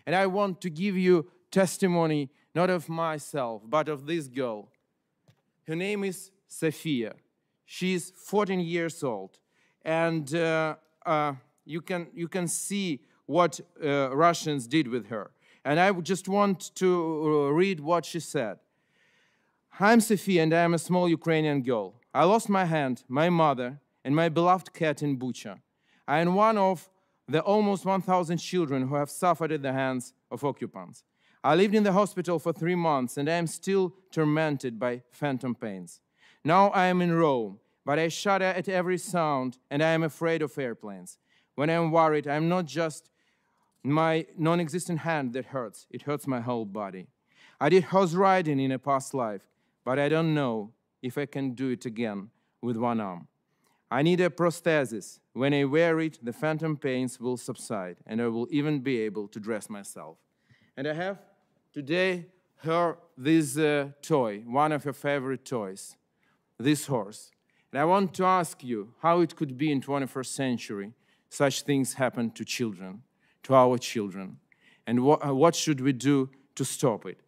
And I want to give you testimony, not of myself, but of this girl. Her name is Sofia. She's 14 years old. And you can see what Russians did with her. And I just want to read what she said. I'm Sofia, and I am a small Ukrainian girl. I lost my hand, my mother, and my beloved cat in Bucha. I am one of the almost 1,000 children who have suffered at the hands of occupants. I lived in the hospital for 3 months, and I am still tormented by phantom pains. Now I am in Rome, but I shudder at every sound, and I am afraid of airplanes. When I am worried, I am not just my non-existent hand that hurts. It hurts my whole body. I did horse riding in a past life, but I don't know if I can do it again with one arm. I need a prosthesis. When I wear it, the phantom pains will subside, and I will even be able to dress myself. And I have today this toy, one of her favorite toys, this horse. And I want to ask you how it could be in 21st century such things happen to children, to our children, and what should we do to stop it?